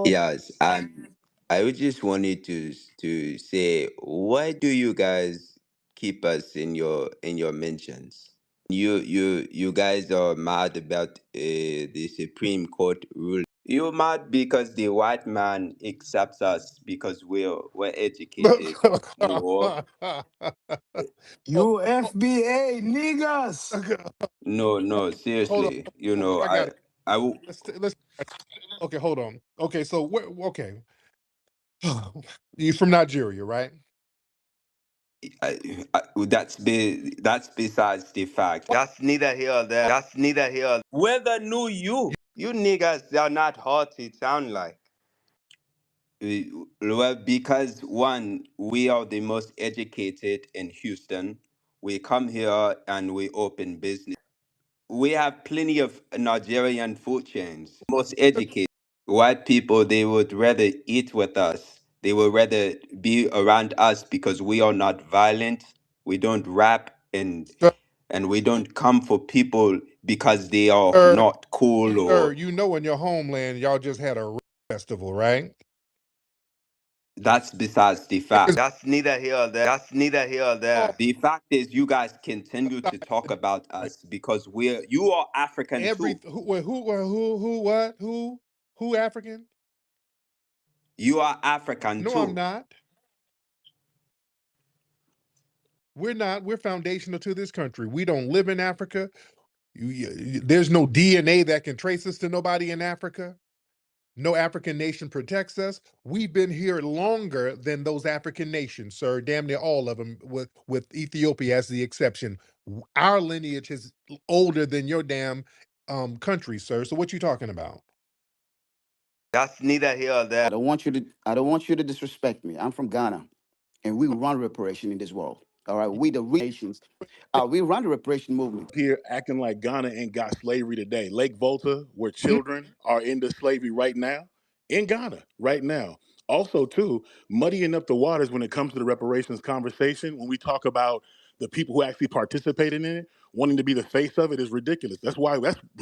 Yes, and I would just wanted to say, why do you guys keep us in your mentions? You guys are mad about the Supreme Court ruling. You're mad because the white man accepts us because we're educated more. You Oh, FBA niggas. okay, No, hold on. seriously. I got it. I w- Let's. Okay, hold on. Okay, so okay, you from Nigeria, right? that's besides the fact. That's neither here or there. That's neither here. Whether knew you niggas are not hard to sound like. Well, because one, we are the most educated in Houston. We come here and we open business. We have plenty of Nigerian food chains. Most educated white people, they would rather eat with us. They would rather be around us because we are not violent. We don't rap and we don't come for people because they are Sir, not cool sir, or you know, in your homeland, y'all just had a festival, right? that's besides the fact. That's neither here or there. That's neither here or Oh, there. The fact is you guys that's continue not to talk about right. us because you are African Every too. who African? You are African No, I'm too. not. We're not. We're foundational to this country. We don't live in Africa. There's no DNA that can trace us to nobody in Africa. No African nation protects us. We've been here longer than those African nations, sir. Damn near all of them, with Ethiopia as the exception. Our lineage is older than your damn country, sir. So what you talking about? That's neither here or there. I don't want you to disrespect me. I'm from Ghana, and we run reparation in this world. All right, we the nations. We run the reparation movement. Here acting like Ghana ain't got slavery today. Lake Volta, where children are into slavery right now, in Ghana right now. Also, too, muddying up the waters when it comes to the reparations conversation, when we talk about the people who actually participated in it, wanting to be the face of it is ridiculous. That's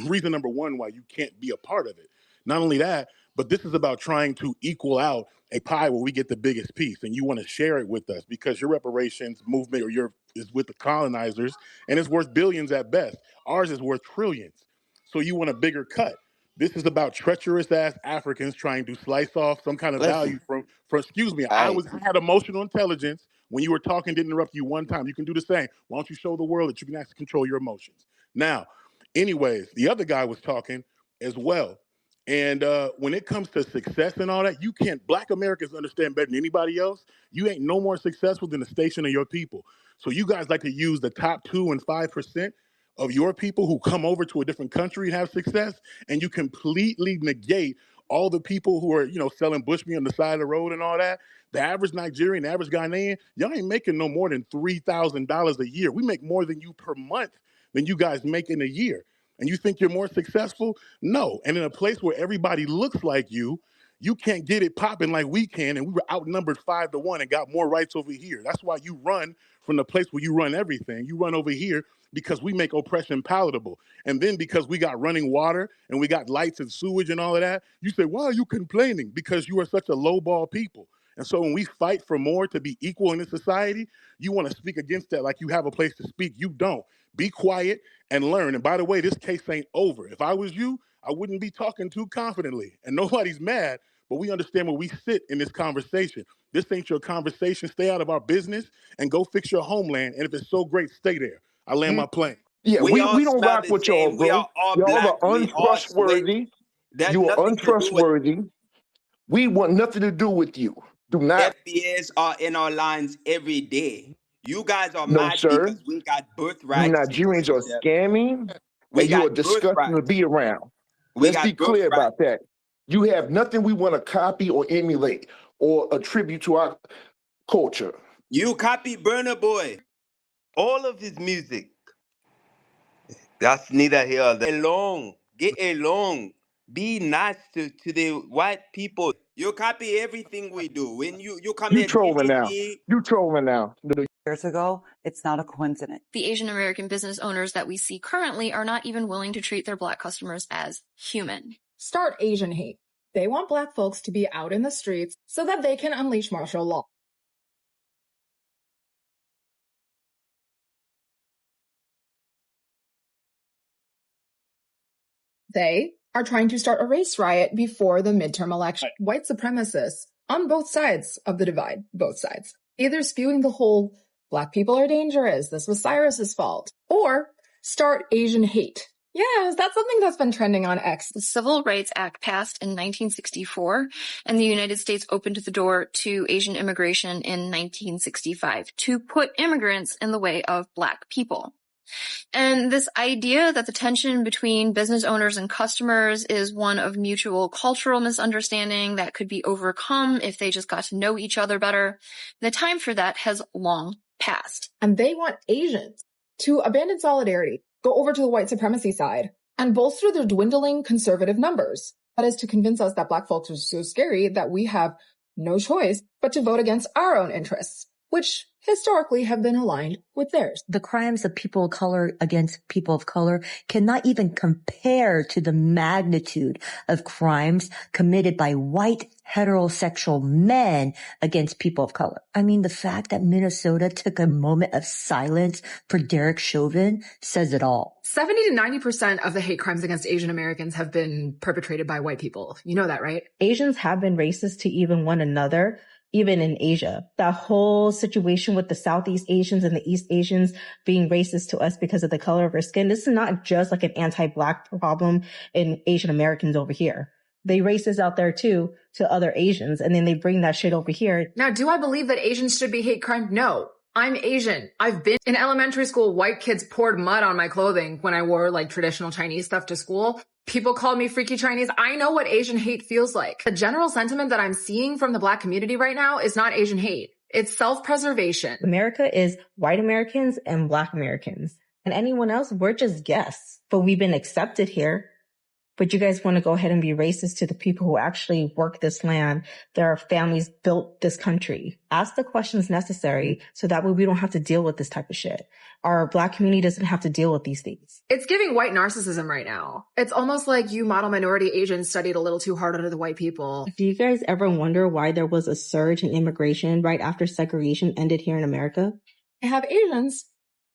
reason number one why you can't be a part of it. Not only that, but this is about trying to equal out a pie where we get the biggest piece, and you want to share it with us because your reparations movement or your is with the colonizers, and it's worth billions at best. Ours is worth trillions. So you want a bigger cut. This is about treacherous ass Africans trying to slice off some kind of value Listen, from excuse me, I I had emotional intelligence when you were talking, didn't interrupt you one time. You can do the same. Why don't you show the world that you can actually control your emotions? Now, anyways, the other guy was talking as well. And when it comes to success and all that, you can't, Black Americans understand better than anybody else. You ain't no more successful than the station of your people. So you guys like to use the top 2 and 5% of your people who come over to a different country and have success, and you completely negate all the people who are, selling bushmeat on the side of the road and all that. The average Nigerian, the average Ghanaian, y'all ain't making no more than $3,000 a year. We make more than you per month than you guys make in a year. And you think you're more successful? No. And in a place where everybody looks like you can't get it popping like we can. And we were outnumbered 5-1 and got more rights over here. That's why you run from the place where you run everything. You run over here because we make oppression palatable. And then because we got running water and we got lights and sewage and all of that, you say, why are you complaining? Because you are such a lowball people. And so when we fight for more to be equal in this society, you want to speak against that like you have a place to speak. You don't. Be quiet and learn. And by the way, this case ain't over. If I was you, I wouldn't be talking too confidently. And nobody's mad, but we understand where we sit in this conversation. This ain't your conversation. Stay out of our business and go fix your homeland. And if it's so great, stay there. I land my plane. Yeah, We all we don't smell rock the with y'all, same. We bro. are all Y'all black. are We all sweat. untrustworthy. There's You are nothing to do with untrustworthy. We want nothing to do with you. Do not. FBAs are in our lines every day. You guys are No, mad sir. because we got You birthright Nigerians are citizenship. scamming, We and you are got disgusting to birthright. be around. We Let's be got clear birthright. about that. You have nothing we want to copy or emulate or attribute to our culture. You copy Burner Boy. All of his music. That's neither here nor there. Along. Get along. Be nice to the white people. You copy everything we do. When you come You here, trolling now. GGG. You trolling now. Years ago, it's not a coincidence. The Asian American business owners that we see currently are not even willing to treat their Black customers as human. Start Asian hate. They want Black folks to be out in the streets so that they can unleash martial law. They are trying to start a race riot before the midterm election. White supremacists on both sides of the divide, both sides, either spewing the whole Black people are dangerous, this was Cyrus's fault, or start Asian hate. Yes, that's something that's been trending on X. The Civil Rights Act passed in 1964, and the United States opened the door to Asian immigration in 1965 to put immigrants in the way of Black people. And this idea that the tension between business owners and customers is one of mutual cultural misunderstanding that could be overcome if they just got to know each other better, the time for that has long passed. And they want Asians to abandon solidarity, go over to the white supremacy side, and bolster their dwindling conservative numbers. That is to convince us that Black folks are so scary that we have no choice but to vote against our own interests, which historically have been aligned with theirs. The crimes of people of color against people of color cannot even compare to the magnitude of crimes committed by white heterosexual men against people of color. I mean, the fact that Minnesota took a moment of silence for Derek Chauvin says it all. 70 to 90% of the hate crimes against Asian Americans have been perpetrated by white people. You know that, right? Asians have been racist to even one another, even in Asia. That whole situation with the Southeast Asians and the East Asians being racist to us because of the color of our skin, this is not just like an anti-Black problem in Asian Americans over here. They racist out there too to other Asians, and then they bring that shit over here. Now, do I believe that Asians should be hate crime? No. I'm Asian. I've been in elementary school. White kids poured mud on my clothing when I wore like traditional Chinese stuff to school. People called me freaky Chinese. I know what Asian hate feels like. The general sentiment that I'm seeing from the Black community right now is not Asian hate. It's self-preservation. America is white Americans and Black Americans. And anyone else, we're just guests. But we've been accepted here. But you guys want to go ahead and be racist to the people who actually work this land. Their families built this country. Ask the questions necessary so that way we don't have to deal with this type of shit. Our Black community doesn't have to deal with these things. It's giving white narcissism right now. It's almost like you model minority Asians studied a little too hard under the white people. Do you guys ever wonder why there was a surge in immigration right after segregation ended here in America? I have Asians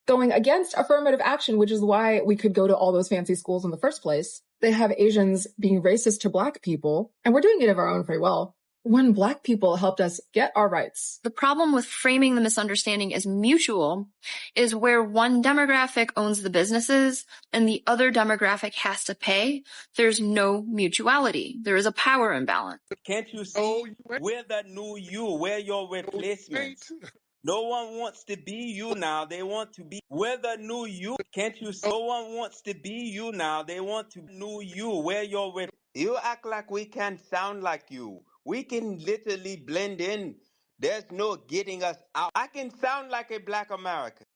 going against affirmative action, which is why we could go to all those fancy schools in the first place. They have Asians being racist to Black people, and we're doing it of our own free will, when Black people helped us get our rights. The problem with framing the misunderstanding as mutual is where one demographic owns the businesses and the other demographic has to pay. There's no mutuality. There is a power imbalance. Can't you see? We're the new you. We're your replacements. No one wants to be you now. They want to be. We're the new you. Can't you see? No one wants to be you now. They want to be new you. We're your You act like we can sound like you. We can literally blend in. There's no getting us out. I can sound like a Black American.